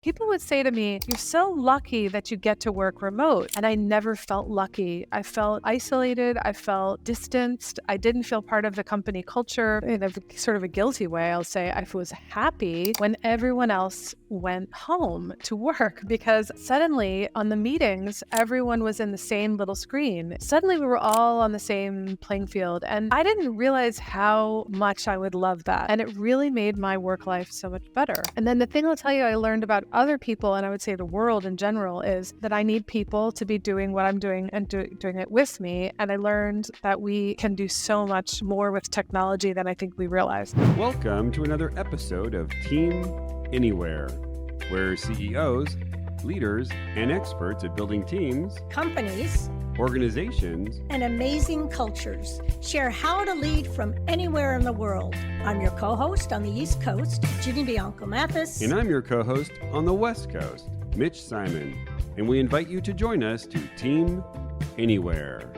People would say to me, "You're so lucky that you get to work remote." And I never felt lucky. I felt isolated. I felt distanced. I didn't feel part of the company culture in a sort of a guilty way. I'll say I was happy when everyone else went home to work because suddenly on the meetings, everyone was in the same little screen. Suddenly we were all on the same playing field. And I didn't realize how much I would love that. And it really made my work life so much better. And then the thing I'll tell you I learned about other people, and I would say the world in general, is that I need people to be doing what I'm doing and doing it with me. And I learned that we can do so much more with technology than I think we realize. Welcome to another episode of Team Anywhere, where CEOs, leaders, and experts at building teams, companies, organizations, and amazing cultures share how to lead from anywhere in the world. I'm your co-host on the East Coast, Ginny Bianco Mathis. And I'm your co-host on the West Coast, Mitch Simon. And we invite you to join us to Team Anywhere.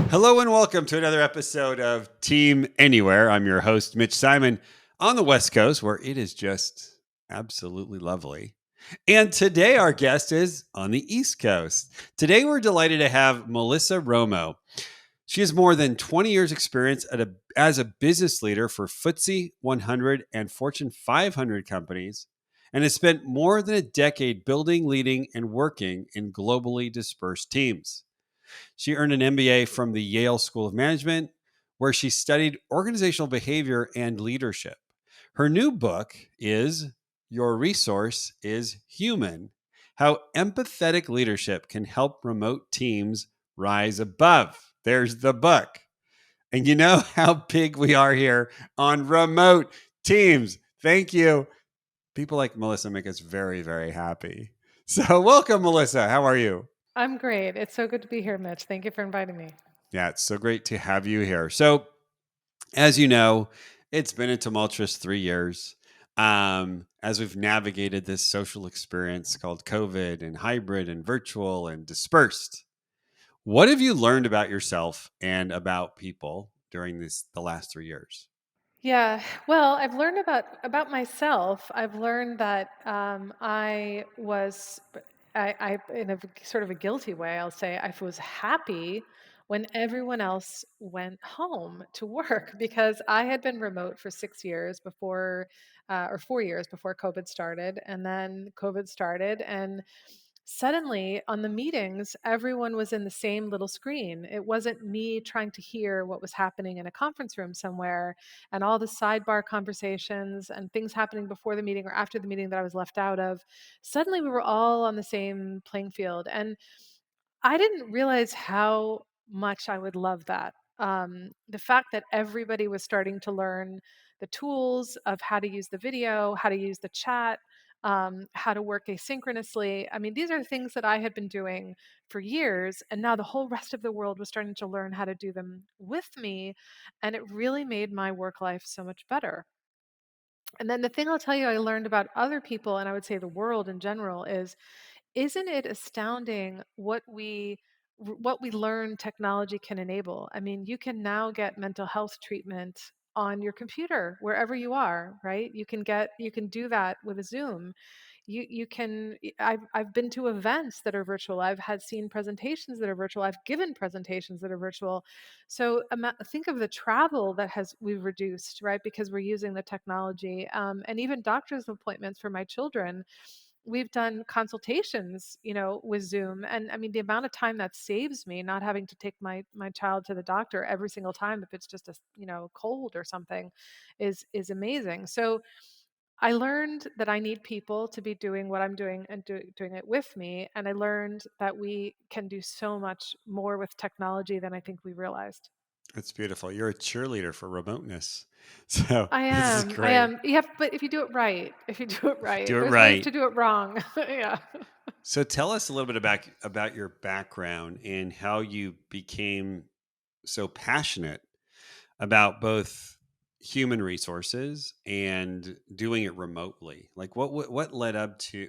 Hello and welcome to another episode of Team Anywhere. I'm your host, Mitch Simon, on the West Coast, where it is just absolutely lovely. And today our guest is on the East Coast. Today we're delighted to have Melissa Romo. She has more than 20 years experience as a business leader for FTSE 100 and Fortune 500 companies, and has spent more than a decade building, leading, and working in globally dispersed teams. She earned an MBA from the Yale School of Management, where she studied organizational behavior and leadership. Her new book is Your Resource is Human: How Empathetic Leadership Can Help Remote Teams Rise Above. There's the book. And you know how big we are here on remote teams. Thank you. People like Melissa make us very, very happy. So welcome, Melissa. How are you? I'm great. It's so good to be here, Mitch. Thank you for inviting me. Yeah, it's so great to have you here. So, as you know, it's been a tumultuous 3 years as we've navigated this social experience called COVID and hybrid and virtual and dispersed. What have you learned about yourself and about people during the last 3 years? Yeah, well, I've learned about myself. I've learned that I, in a sort of a guilty way, I'll say I was happy when everyone else went home to work because I had been remote for 6 years before, or 4 years before COVID started, and then COVID started, and suddenly on the meetings, everyone was in the same little screen. It wasn't me trying to hear what was happening in a conference room somewhere and all the sidebar conversations and things happening before the meeting or after the meeting that I was left out of. Suddenly we were all on the same playing field. And I didn't realize how much I would love that. The fact that everybody was starting to learn the tools of how to use the video, how to use the chat, how to work asynchronously. I mean, these are things that I had been doing for years, and now the whole rest of the world was starting to learn how to do them with me, and it really made my work life so much better. And then the thing I'll tell you I learned about other people, and I would say the world in general, is isn't it astounding what we learn technology can enable? I mean, you can now get mental health treatment on your computer wherever you are, right? You can do that with a Zoom. You can I've been to events that are virtual. I've had seen presentations that are virtual. I've given presentations that are virtual. So think of the travel that has we've reduced, right? Because we're using the technology, and even doctor's appointments for my children, we've done consultations, with Zoom. And I mean, the amount of time that saves me not having to take my child to the doctor every single time if it's just a cold or something is amazing. So I learned that I need people to be doing what I'm doing and doing it with me. And I learned that we can do so much more with technology than I think we realized. That's beautiful. You're a cheerleader for remoteness. So I this is am. I great. am. Yeah, but if you do it right, if you do it right, Do it there's ways right. to do it wrong. Yeah. So tell us a little bit about your background and how you became so passionate about both human resources and doing it remotely. Like what led up to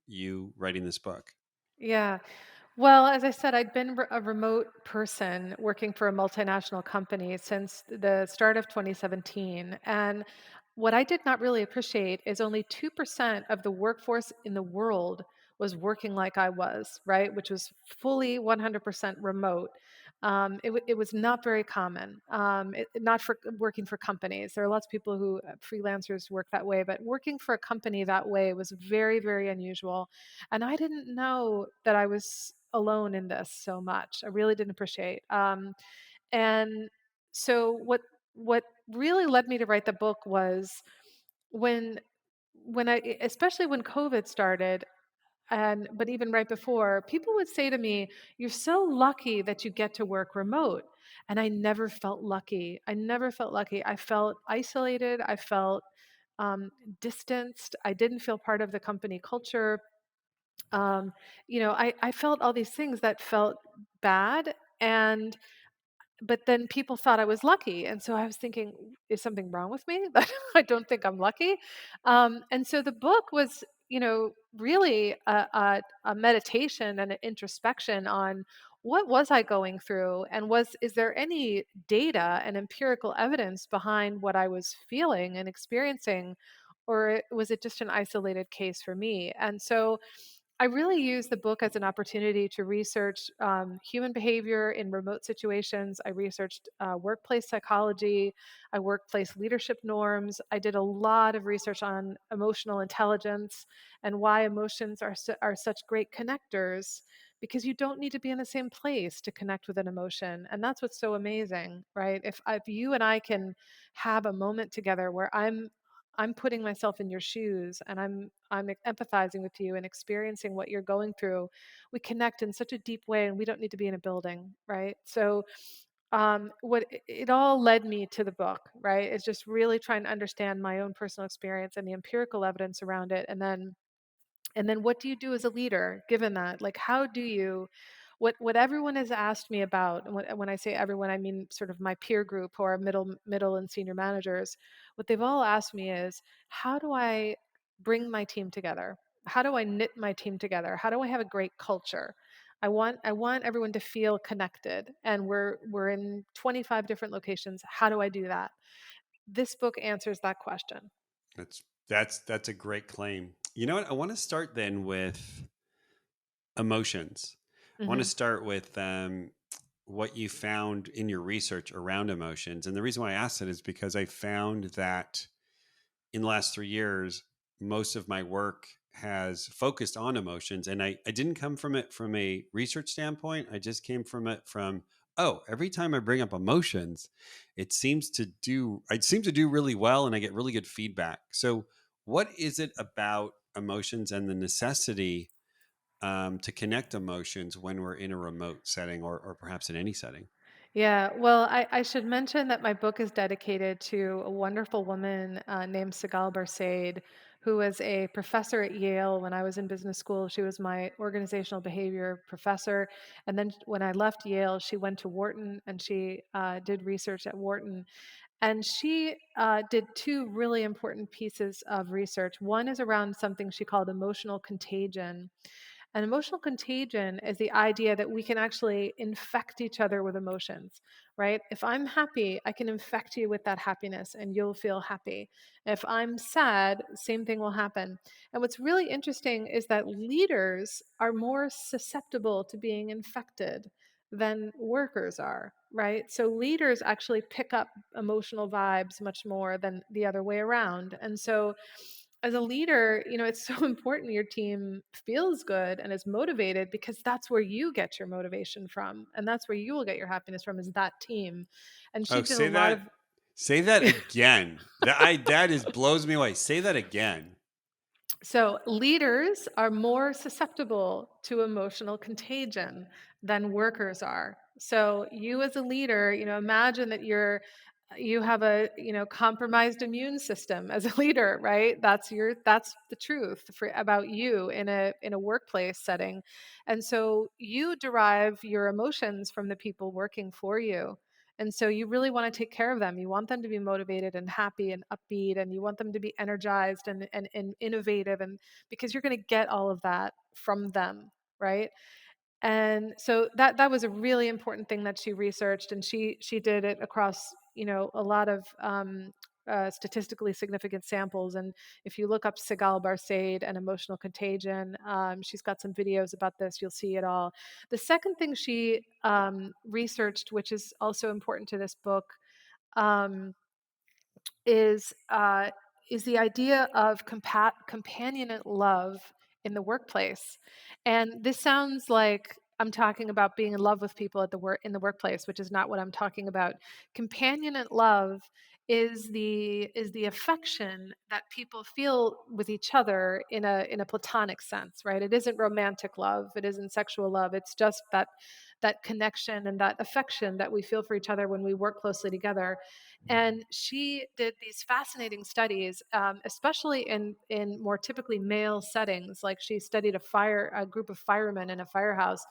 you writing this book? Yeah. Well, as I said, I'd been a remote person working for a multinational company since the start of 2017. And what I did not really appreciate is only 2% of the workforce in the world was working like I was, right? Which was fully 100% remote. It was not very common, not for working for companies. There are lots of people who, freelancers work that way, but working for a company that way was very, very unusual. And I didn't know that I was alone in this so much. I really didn't appreciate. And so what really led me to write the book was when especially when COVID started, and but even right before, people would say to me, "You're so lucky that you get to work remote." And I never felt lucky. I never felt lucky. I felt isolated. I felt um, distanced. I didn't feel part of the company culture. um, I felt all these things that felt bad. And but then people thought I was lucky. And so I was thinking, is something wrong with me that I don't think I'm lucky? And so the book was, really a meditation and an introspection on what was I going through, and is there any data and empirical evidence behind what I was feeling and experiencing, or was it just an isolated case for me? And so I really use the book as an opportunity to research human behavior in remote situations. I researched workplace psychology, workplace leadership norms. I did a lot of research on emotional intelligence and why emotions are such great connectors, because you don't need to be in the same place to connect with an emotion. And that's what's so amazing, right? If you and I can have a moment together where I'm putting myself in your shoes, and I'm empathizing with you and experiencing what you're going through. We connect in such a deep way, and we don't need to be in a building, right? So what it all led me to the book, right? Is just really trying to understand my own personal experience and the empirical evidence around it. And then what do you do as a leader given that? Like, how do you, what everyone has asked me about, and when I say everyone, I mean sort of my peer group who are middle and senior managers. What they've all asked me is, how do I bring my team together? How do I knit my team together? How do I have a great culture? I want everyone to feel connected, and we're in 25 different locations. How do I do that? This book answers that question. That's a great claim. You know what? I want to start then with emotions. I want to Hmm. start with what you found in your research around emotions. And the reason why I asked it is because I found that in the last 3 years, most of my work has focused on emotions. And I didn't come from it from a research standpoint. I just came from it from, oh, every time I bring up emotions, I seem to do really well and I get really good feedback. So what is it about emotions and the necessity to connect emotions when we're in a remote setting or perhaps in any setting? Yeah, well, I should mention that my book is dedicated to a wonderful woman named Sigal Barsaid, who was a professor at Yale when I was in business school. She was my organizational behavior professor. And then when I left Yale, she went to Wharton, and she did research at Wharton. And she did two really important pieces of research. One is around something she called emotional contagion. And emotional contagion is the idea that we can actually infect each other with emotions, right? If I'm happy, I can infect you with that happiness and you'll feel happy. If I'm sad, same thing will happen. And what's really interesting is that leaders are more susceptible to being infected than workers are, right? So leaders actually pick up emotional vibes much more than the other way around. And so as a leader, it's so important your team feels good and is motivated, because that's where you get your motivation from, and that's where you will get your happiness from, is that team. And she Oh, did a lot of say that again. That is blows me away. Say that again. So, leaders are more susceptible to emotional contagion than workers are. So, you as a leader, imagine that you have a, compromised immune system as a leader, right? That's the truth about you in a workplace setting. And so you derive your emotions from the people working for you. And so you really want to take care of them. You want them to be motivated and happy and upbeat, and you want them to be energized and innovative, and because you're going to get all of that from them, right? And so that was a really important thing that she researched, and she did it across a lot of statistically significant samples. And if you look up Sigal Barsade and emotional contagion, she's got some videos about this. You'll see it all. The second thing she researched, which is also important to this book, um, is uh, is the idea of companionate love in the workplace. And this sounds like I'm talking about being in love with people at the work in the workplace, which is not what I'm talking about. Companionate love is the affection that people feel with each other in a platonic sense, right? It isn't romantic love, it isn't sexual love. It's just that connection and that affection that we feel for each other when we work closely together. And she did these fascinating studies, especially in more typically male settings. Like she studied a group of firemen in a firehouse,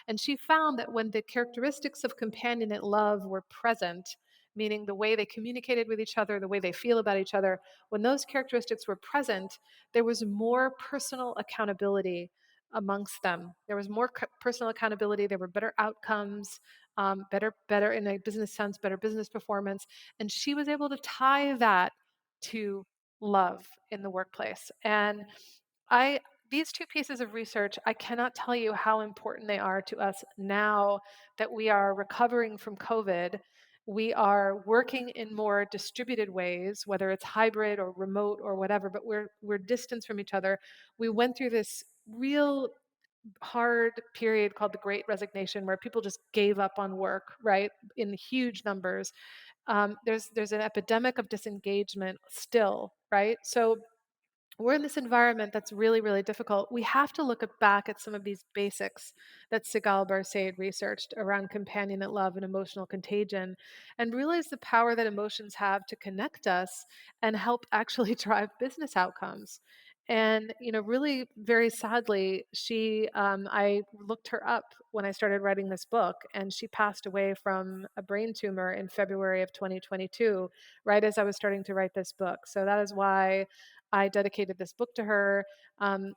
and she found that when the characteristics of companionate love were present, meaning the way they communicated with each other, the way they feel about each other, when those characteristics were present, there was more personal accountability amongst them. There was more personal accountability. There were better outcomes, better in a business sense, better business performance. And she was able to tie that to love in the workplace. And I these two pieces of research, I cannot tell you how important they are to us now that we are recovering from COVID. We are working in more distributed ways, whether it's hybrid or remote or whatever, but we're distanced from each other. We went through this real hard period called the Great Resignation, where people just gave up on work, right, in huge numbers. There's an epidemic of disengagement still, right? So we're in this environment that's really, really difficult. We have to look back at some of these basics that Sigal Barsade researched around companionate love and emotional contagion, and realize the power that emotions have to connect us and help actually drive business outcomes. And really, very sadly, I looked her up when I started writing this book, and she passed away from a brain tumor in February of 2022, right as I was starting to write this book. So that is why I dedicated this book to her.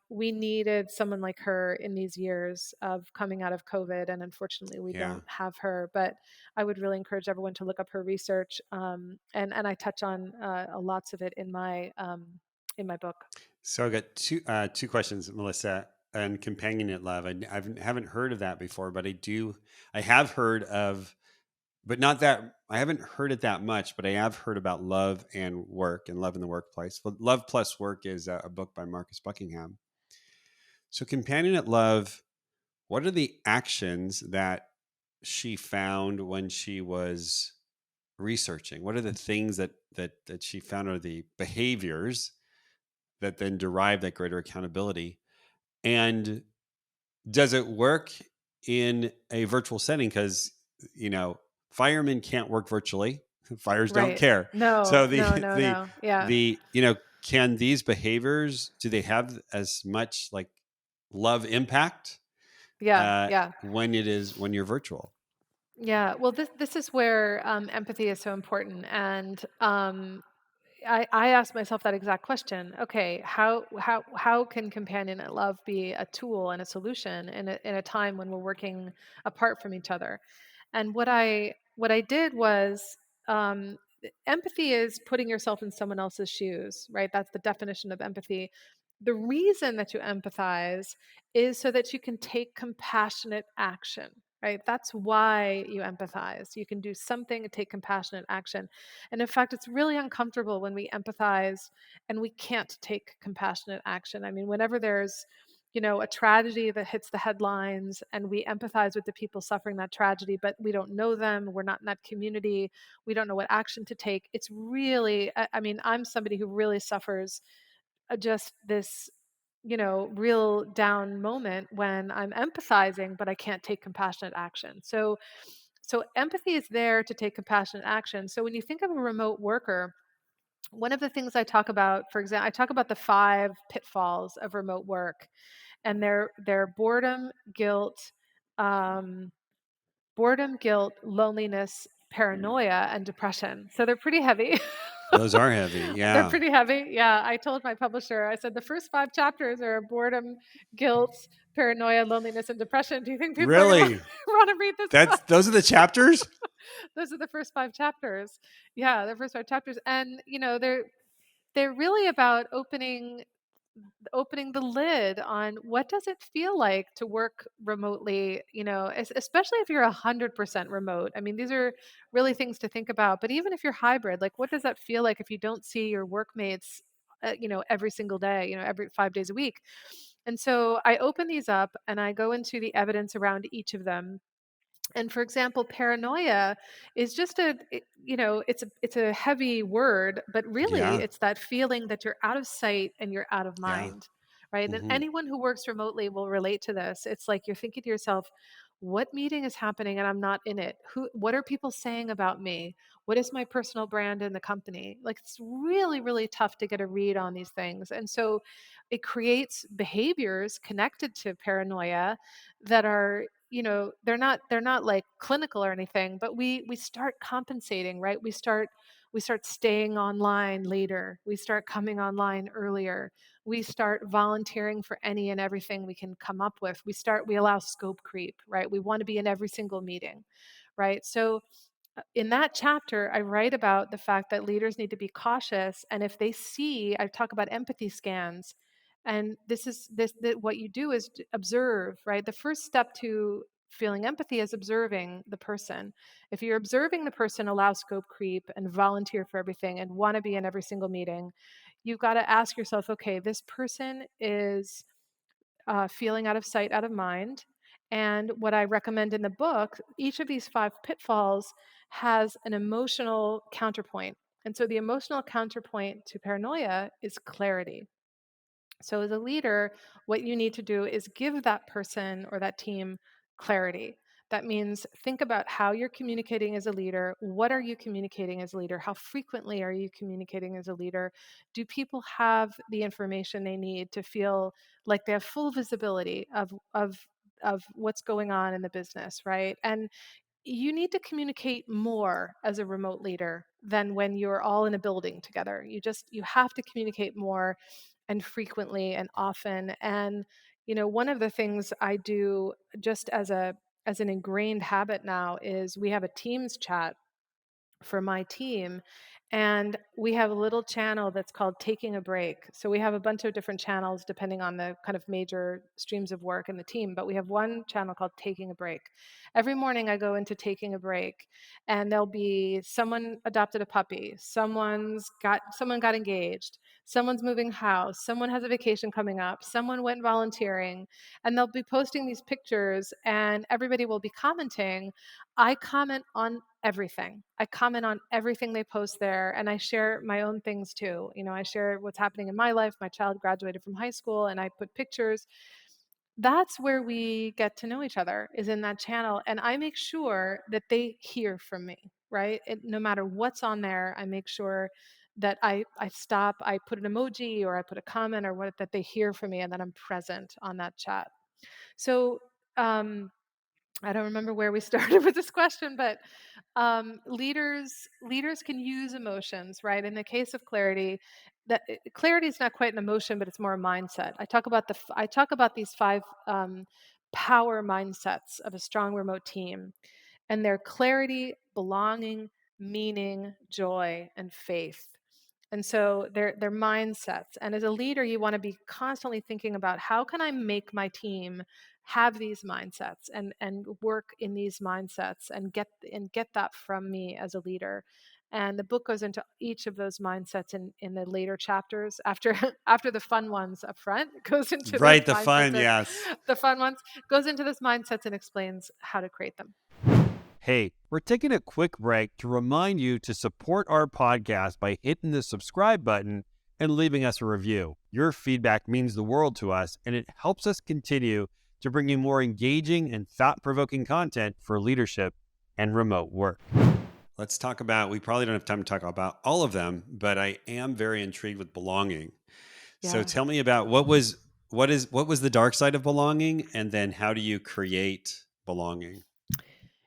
We needed someone like her in these years of coming out of COVID, and unfortunately, we Yeah. don't have her. But I would really encourage everyone to look up her research, and I touch on lots of it in my book. So I got two questions, Melissa, on companionate love. Haven't heard of that before, but I have heard of, but not that I haven't heard it that much, but I have heard about love and work and love in the workplace. Well, Love Plus Work is a book by Marcus Buckingham. So companionate love, what are the actions that she found when she was researching? What are the things that she found are the behaviors that then derive that greater accountability? And does it work in a virtual setting? Because, you know, firemen can't work virtually. Fires don't Right. care. No, So no, no, no. Yeah. can these behaviors, do they have as much like love impact Yeah. Yeah. when you're virtual? Yeah. Well, this is where empathy is so important. And I asked myself that exact question. Okay, how can companionate love be a tool and a solution in a time when we're working apart from each other? And what I did was, empathy is putting yourself in someone else's shoes, right? That's the definition of empathy. The reason that you empathize is so that you can take compassionate action, right? That's why you empathize. You can do something and take compassionate action. And in fact, it's really uncomfortable when we empathize and we can't take compassionate action. I mean, whenever there's a tragedy that hits the headlines and we empathize with the people suffering that tragedy, but we don't know them, we're not in that community, we don't know what action to take. It's really, I mean, I'm somebody who really suffers just this real down moment when I'm empathizing but I can't take compassionate action. So empathy is there to take compassionate action. So when you think of a remote worker, one of the things I talk about, for example, I talk about the 5 pitfalls of remote work, and they're um, boredom, guilt, loneliness, paranoia, and depression. So they're pretty heavy. Those are heavy. They're Yeah. pretty heavy. Yeah, I told my publisher, I said the first 5 chapters are boredom, guilt, paranoia, loneliness, and depression. Do you think people are going to Really? want to read this book? Those are the chapters? Those are the first 5 chapters. Yeah, the first 5 chapters, and they're really about opening the lid on what does it feel like to work remotely, especially if you're 100% remote. I mean, these are really things to think about, but even if you're hybrid, like what does that feel like if you don't see your workmates every single day, every 5 days a week. And so I open these up and I go into the evidence around each of them. And for example, paranoia is just it's a heavy word, but really Yeah. it's that feeling that you're out of sight and you're out of Yeah. mind, right? And Hmm. anyone who works remotely will relate to this. It's like you're thinking to yourself, what meeting is happening and I'm not in it? What are people saying about me? What is my personal brand in the company? Like it's really, really tough to get a read on these things. And so it creates behaviors connected to paranoia that are, they're not like clinical or anything, but we start compensating, right? We start staying online later, we start coming online earlier, we start volunteering for any and everything we can come up with, we allow scope creep, right? We want to be in every single meeting, right? So in that chapter, I write about the fact that leaders need to be cautious. And if they see, I talk about empathy scans. And this is that what you do is observe, right? The first step to feeling empathy is observing the person. If you're observing the person, allow scope creep and volunteer for everything and want to be in every single meeting, you've got to ask yourself, okay, this person is feeling out of sight, out of mind. And what I recommend in the book, each of these 5 pitfalls has an emotional counterpoint. And so the emotional counterpoint to paranoia is clarity. So, as a leader, what you need to do is give that person or that team clarity. That means think about how you're communicating as a leader. What are you communicating as a leader? How frequently are you communicating as a leader? Do people have the information they need to feel like they have full visibility of what's going on in the business, right? And you need to communicate more as a remote leader than when you're all in a building together. You have to communicate more and frequently and often. And one of the things I do just as an ingrained habit now is we have a Teams chat for my team. And we have a little channel that's called Taking a Break. So we have a bunch of different channels depending on the kind of major streams of work in the team, but we have one channel called Taking a Break. Every morning I go into Taking a Break and there'll be someone adopted a puppy, someone got engaged, someone's moving house, someone has a vacation coming up, someone went volunteering, and they'll be posting these pictures and everybody will be commenting. I comment on everything. I comment on everything they post there and I share my own things too. I share what's happening in my life. My child graduated from high school and I put pictures. That's where we get to know each other is in that channel and I make sure that they hear from me, right? No matter what's on there, I make sure that I stop, I put an emoji or I put a comment or what that they hear from me and that I'm present on that chat. So, I don't remember where we started with this question, but leaders can use emotions, right? In the case of clarity, clarity is not quite an emotion, but it's more a mindset. I talk about these 5 power mindsets of a strong remote team, and they're clarity, belonging, meaning, joy, and faith. And so they're mindsets. And as a leader, you want to be constantly thinking about how can I make my team have these mindsets and work in these mindsets and get that from me as a leader. And the book goes into each of those mindsets in the later chapters after after the fun ones up front goes into those Right. The mindsets fun. and Yes. the fun ones goes into those mindsets and explains how to create them. Hey, we're taking a quick break to remind you to support our podcast by hitting the subscribe button and leaving us a review. Your feedback means the world to us, and it helps us continue to bring you more engaging and thought-provoking content for leadership and remote work. Let's talk about, we probably don't have time to talk about all of them, but I am very intrigued with belonging. So Yeah. tell me about what was the dark side of belonging, and then how do you create belonging?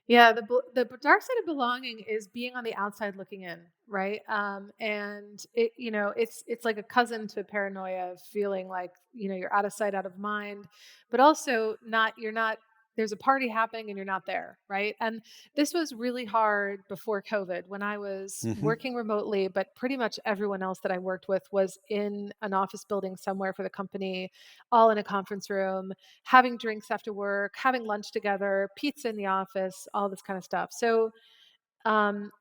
Yeah, the dark side of belonging is being on the outside looking in, right? And it, it's like a cousin to paranoia of feeling like, you're out of sight, out of mind, but also not, you're not. There's a party happening and you're not there, right? And this was really hard before COVID when I was Hmm. working remotely, but pretty much everyone else that I worked with was in an office building somewhere for the company, all in a conference room, having drinks after work, having lunch together, pizza in the office, all this kind of stuff. So, um,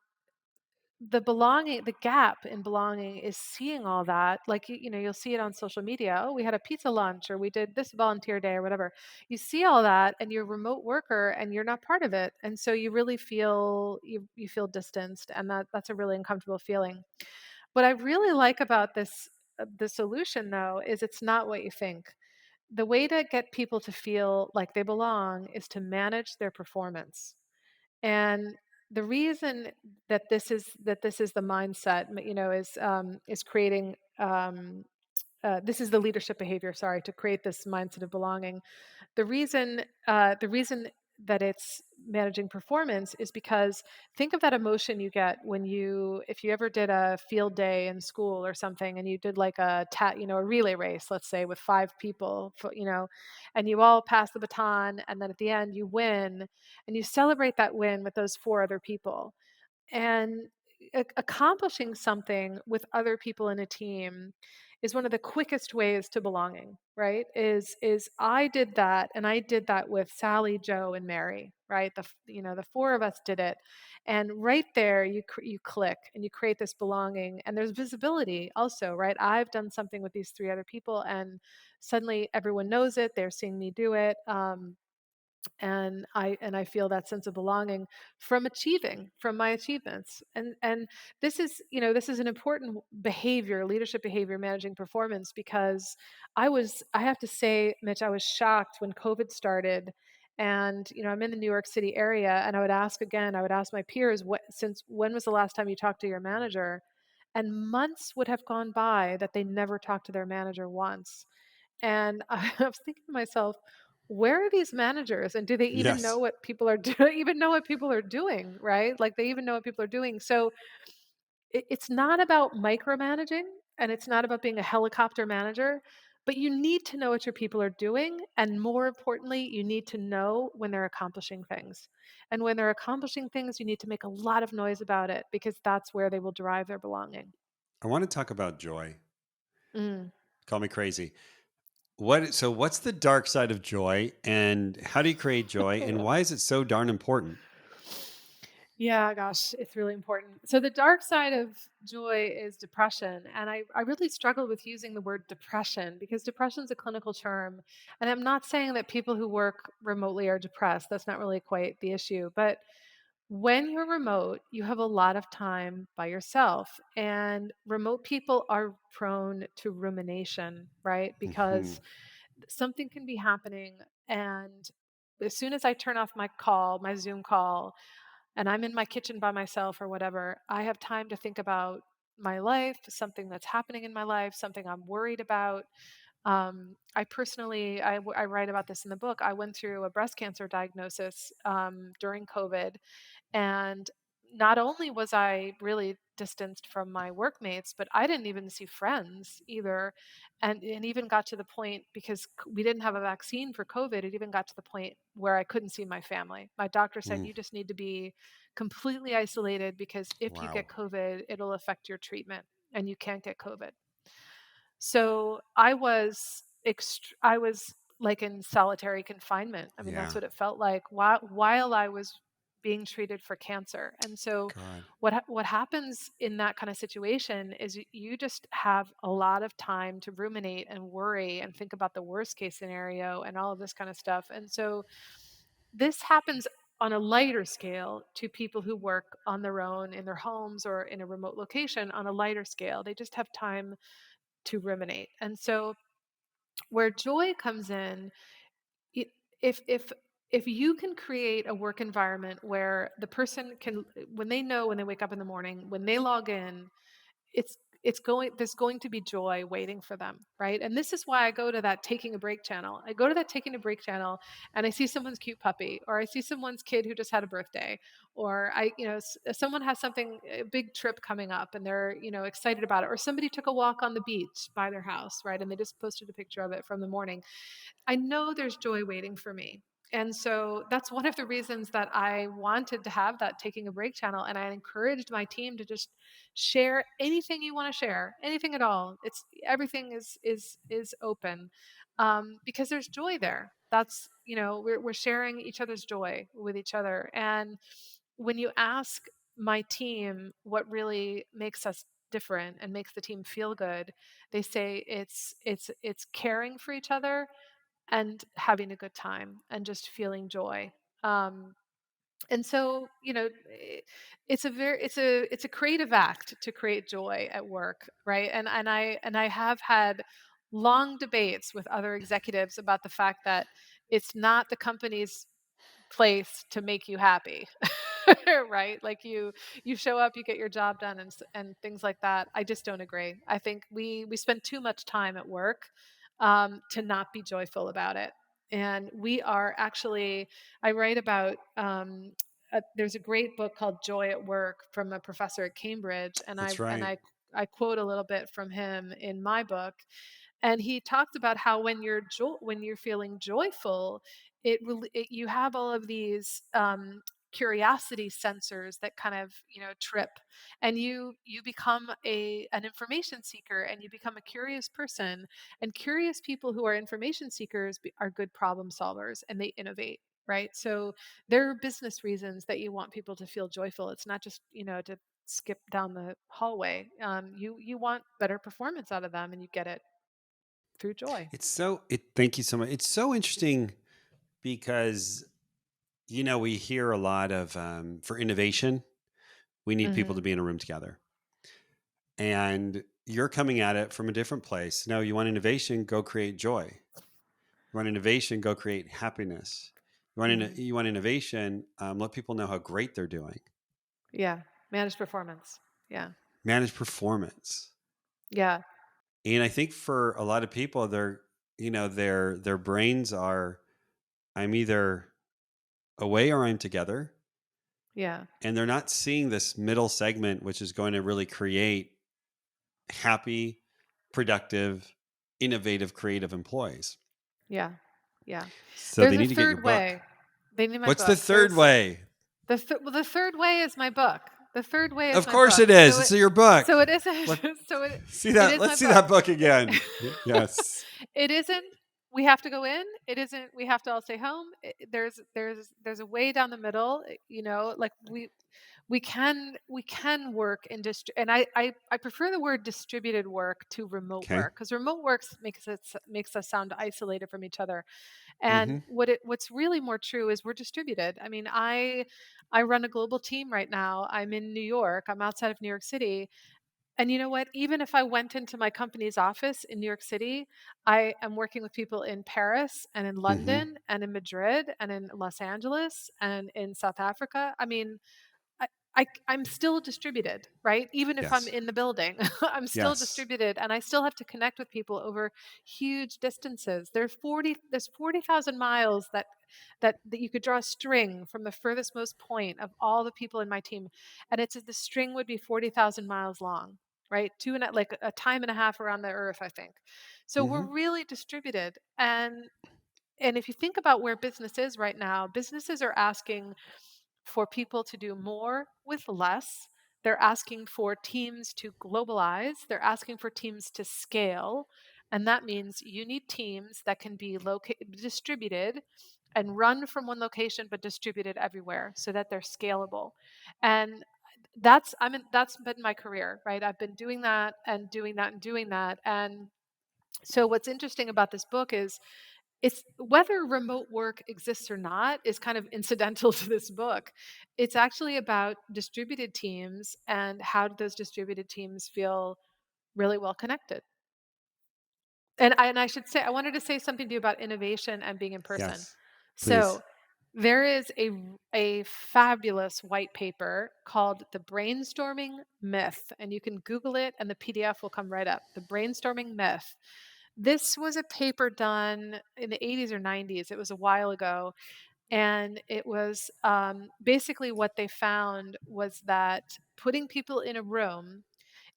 the gap in belonging is seeing all that. Like, you'll see it on social media. Oh, we had a pizza lunch, or we did this volunteer day, or whatever. You see all that, and you're a remote worker, and you're not part of it, and so you really feel you feel distanced, and that's a really uncomfortable feeling. What I really like about the solution, though, is it's not what you think. The way to get people to feel like they belong is to manage their performance. And the reason that this is the mindset, is creating. This is the leadership behavior. Sorry, to create this mindset of belonging. The reason that it's managing performance is because think of that emotion you get if you ever did a field day in school or something, and you did like a relay race, let's say, with five people, and you all pass the baton, and then at the end you win, and you celebrate that win with those four other people. And accomplishing something with other people in a team is one of the quickest ways to belonging, right? Is I did that, and I did that with Sally, Joe, and Mary, right? The four of us did it, and right there you click and you create this belonging, and there's visibility also, right? I've done something with these three other people, and suddenly everyone knows it. They're seeing me do it. And I feel that sense of belonging from my achievements. And this is an important behavior, leadership behavior, managing performance, because I have to say, Mitch, I was shocked when COVID started. And I'm in the New York City area, and I would ask my peers, since when was the last time you talked to your manager? And months would have gone by that they never talked to their manager once. And I was thinking to myself, where are these managers, and do they even know Yes. what people are doing? Even know what people are doing, right? Like, they even know what people are doing. So it's not about micromanaging, and it's not about being a helicopter manager, but you need to know what your people are doing, and more importantly, you need to know when they're accomplishing things. And when they're accomplishing things, you need to make a lot of noise about it, because that's where they will derive their belonging. I want to talk about joy. Mm. Call me crazy. What's the dark side of joy, and how do you create joy, and why is it so darn important? Yeah, gosh, it's really important. So the dark side of joy is depression. And I really struggle with using the word depression, because depression is a clinical term. And I'm not saying that people who work remotely are depressed. That's not really quite the issue. But when you're remote, you have a lot of time by yourself. And remote people are prone to rumination, right? Hmm. Because something can be happening. And as soon as I turn off my Zoom call, and I'm in my kitchen by myself or whatever, I have time to think about my life, something that's happening in my life, something I'm worried about. I personally, I write about this in the book. I went through a breast cancer diagnosis during COVID, and not only was I really distanced from my workmates, but I didn't even see friends either. And even got to the point, because we didn't have a vaccine for COVID, it even got to the point where I couldn't see my family. My doctor said, Mm. you just need to be completely isolated, because if you Wow. get COVID, it'll affect your treatment, and you can't get COVID. So I was like in solitary confinement. I mean, that's Yeah. what it felt like while I was being treated for cancer. And so God. what happens in that kind of situation is you just have a lot of time to ruminate and worry and think about the worst case scenario and all of this kind of stuff. And so this happens on a lighter scale to people who work on their own in their homes or in a remote location. On a lighter scale, they just have time to ruminate. And so where joy comes in, i- if if you can create a work environment where the person can, when they know, when they wake up in the morning, when they log in, it's there's going to be joy waiting for them, right? And this is why I go to that taking a break channel. I go to that taking a break channel and I see someone's cute puppy, or I see someone's kid who just had a birthday, or someone has something, a big trip coming up and they're, excited about it, or somebody took a walk on the beach by their house, right? And they just posted a picture of it from the morning. I know there's joy waiting for me. And so that's one of the reasons that I wanted to have that taking a break channel. And I encouraged my team to just share anything you want to share, anything at all. It's everything is open, because there's joy there. That's, we're sharing each other's joy with each other. And when you ask my team what really makes us different and makes the team feel good, they say it's caring for each other and having a good time and just feeling joy. Um, and so, it's a creative act to create joy at work, right? And I have had long debates with other executives about the fact that it's not the company's place to make you happy. Right? Like you show up, you get your job done, and things like that. I just don't agree. I think we spend too much time at work, to not be joyful about it. And we are actually, I write about, there's a great book called Joy at Work from a professor at Cambridge, and I That's and right. I I quote a little bit from him in my book. And he talked about how when you're feeling joyful, you have all of these, curiosity sensors that kind of, trip, and you become an information seeker, and you become a curious person. And curious people who are information seekers are good problem solvers, and they innovate. Right. So there are business reasons that you want people to feel joyful. It's not just, to skip down the hallway. You want better performance out of them, and you get it through joy. Thank you so much. It's so interesting because, we hear a lot of, for innovation, we need people to Mhm. be in a room together. And you're coming at it from a different place. No, you want innovation, go create joy. You want innovation, go create happiness. Mhm. You want innovation, let people know how great they're doing. Yeah. Managed performance. Yeah. Manage performance. Yeah. And I think for a lot of people, their brains are, I'm either away or I'm together. Yeah. And they're not seeing this middle segment, which is going to really create happy, productive, innovative, creative employees. Yeah. Yeah. So There's they a need to get your third book. way. They need my What's the book. third way? Well, the third way is my book. The third way is Of my course book. it is. It's your book. So it isn't Let so it see it that. is my Let's see book. that book again. Yes. It isn't we have to go in. It isn't we have to all stay home. There's a way down the middle, like we can work in and I prefer the word distributed work to remote Okay. work, because remote work makes us sound isolated from each other. And Mm-hmm. what's really more true is we're distributed. I mean, I run a global team right now. I'm in New York. I'm outside of New York City. And you know what? Even if I went into my company's office in New York City, I am working with people in Paris and in Mm-hmm. London and in Madrid and in Los Angeles and in South Africa. I mean, I, I'm still distributed, right? Even if I'm Yes. in the building, I'm still Yes. distributed, and I still have to connect with people over huge distances. There's 40,000 miles that you could draw a string from the furthest most point of all the people in my team, and the string would be 40,000 miles long, right? Like a time and a half around the Earth, I think. So Mm-hmm. we're really distributed, and if you think about where business is right now, businesses are asking for people to do more with less. They're asking for teams to globalize. They're asking for teams to scale. And that means you need teams that can be distributed and run from one location, but distributed everywhere so that they're scalable. And that's been my career, right? I've been doing that and doing that and doing that. And so what's interesting about this book is it's whether remote work exists or not is kind of incidental to this book. It's actually about distributed teams and how do those distributed teams feel really well connected. And I should say, I wanted to say something to you about innovation and being in person. Yes. So Please. There is a fabulous white paper called The Brainstorming Myth, and you can Google it and the PDF will come right up. The Brainstorming Myth. This was a paper done in the 80s or 90s. It was a while ago. And it was basically what they found was that putting people in a room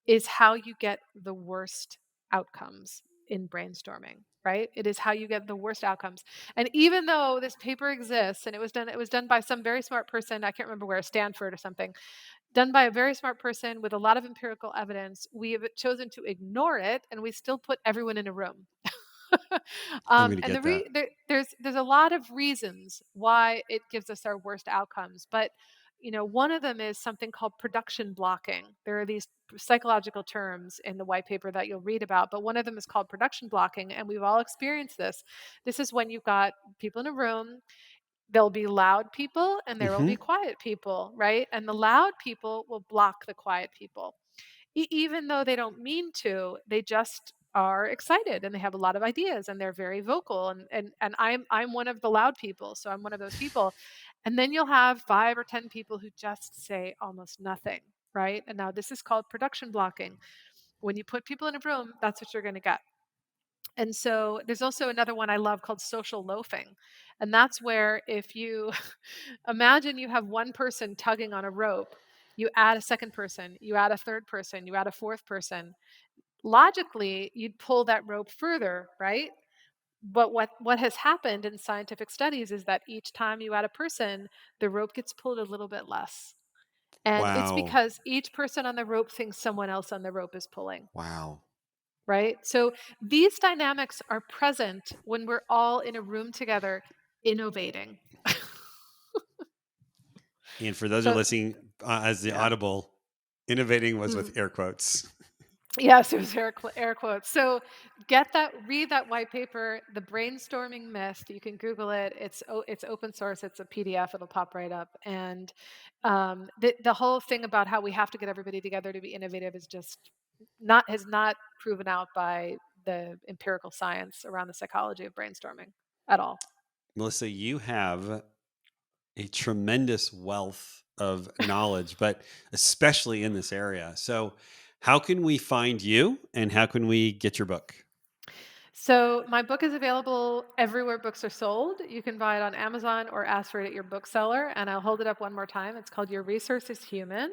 is how you get the worst outcomes in brainstorming, right? It is how you get the worst outcomes. And even though this paper exists and it was done by some very smart person, I can't remember where, Stanford or something, done by a very smart person with a lot of empirical evidence, we have chosen to ignore it and we still put everyone in a room. I'm going to And get that. there's a lot of reasons why it gives us our worst outcomes, but one of them is something called production blocking. There are these psychological terms in the white paper that you'll read about, but one of them is called production blocking, and we've all experienced this. This is when you've got people in a room. There'll be loud people and there will Hmm. be quiet people, right? And the loud people will block the quiet people. Even though they don't mean to, they just are excited and they have a lot of ideas and they're very vocal, and I'm one of the loud people, so I'm one of those people. And then you'll have 5 or 10 people who just say almost nothing, right? And now this is called production blocking. When you put people in a room, that's what you're going to get. And so there's also another one I love called social loafing. And that's where, if you imagine you have one person tugging on a rope, you add a second person, you add a third person, you add a fourth person. Logically, you'd pull that rope further, right? But what has happened in scientific studies is that each time you add a person, the rope gets pulled a little bit less. And it's Wow. because each person on the rope thinks someone else on the rope is pulling, Wow. right? So these dynamics are present when we're all in a room together innovating. And for those who are So, listening, as the yeah. audible, innovating was Mm. with air quotes. Yes, it was air quotes. So read that white paper, The Brainstorming Myth. You can Google it. It's open source. It's a PDF. It'll pop right up. And the whole thing about how we have to get everybody together to be innovative is just has not proven out by the empirical science around the psychology of brainstorming at all. Melissa, you have a tremendous wealth of knowledge, but especially in this area. So, how can we find you and how can we get your book? So my book is available everywhere books are sold. You can buy it on Amazon or ask for it at your bookseller. And I'll hold it up one more time. It's called Your Resource is Human.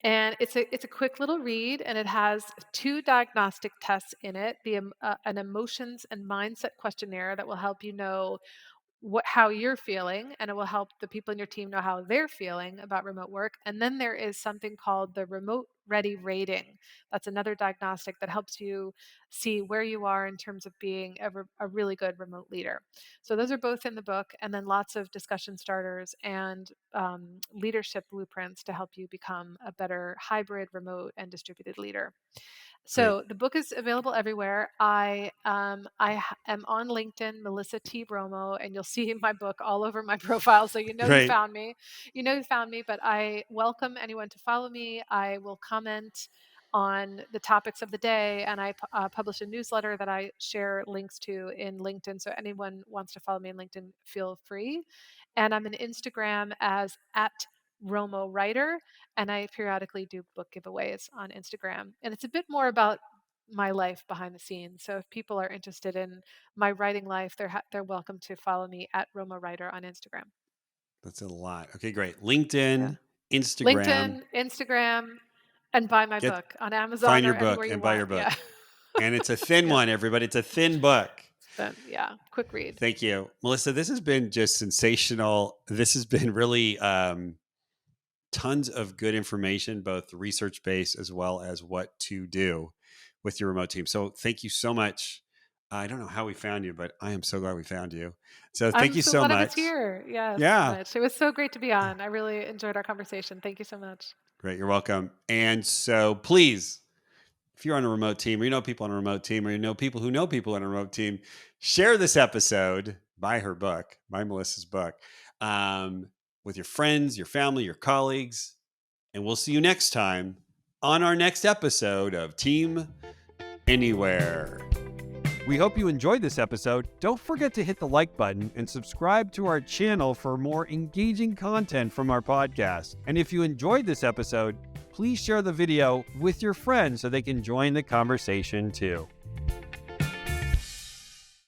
And it's a quick little read, and it has 2 diagnostic tests in it: an emotions and mindset questionnaire that will help you know how you're feeling, and it will help the people in your team know how they're feeling about remote work. And then there is something called the remote ready rating. That's another diagnostic that helps you see where you are in terms of being a really good remote leader. So those are both in the book, and then lots of discussion starters and leadership blueprints to help you become a better hybrid, remote, and distributed leader. Great. So the book is available everywhere. Am on LinkedIn, Melissa T. Romo, and you'll see my book all over my profile. So you know you Great. found me. You know you found me, but I welcome anyone to follow me. I will comment on the topics of the day, and I publish a newsletter that I share links to in LinkedIn. So anyone wants to follow me in LinkedIn, feel free. And I'm on Instagram as at Romo Writer, and I periodically do book giveaways on Instagram. And it's a bit more about my life behind the scenes. So if people are interested in my writing life, they're welcome to follow me at Roma Writer on Instagram. That's a lot. Okay, great. Yeah. LinkedIn, Instagram, LinkedIn, Instagram, and buy my get book on find Amazon your or book anywhere you and buy want. your book. Yeah. And it's a thin Yeah. one, everybody. It's a thin book. Then yeah, quick read. Thank you. Melissa, this has been just sensational. This has been really tons of good information, both research based as well as what to do with your remote team. So thank you so much. I don't know how we found you, but I am so glad we found you. So thank I'm you so so glad I was much. here. Yes, Yeah. Mitch. It was so great to be on. I really enjoyed our conversation. Thank you so much. Great. You're welcome. And so please, if you're on a remote team or you know people on a remote team or you know people who know people on a remote team, share this episode, buy her book, buy Melissa's book, with your friends, your family, your colleagues. And we'll see you next time on our next episode of Team Anywhere. We hope you enjoyed this episode. Don't forget to hit the like button and subscribe to our channel for more engaging content from our podcast. And if you enjoyed this episode, please share the video with your friends so they can join the conversation too.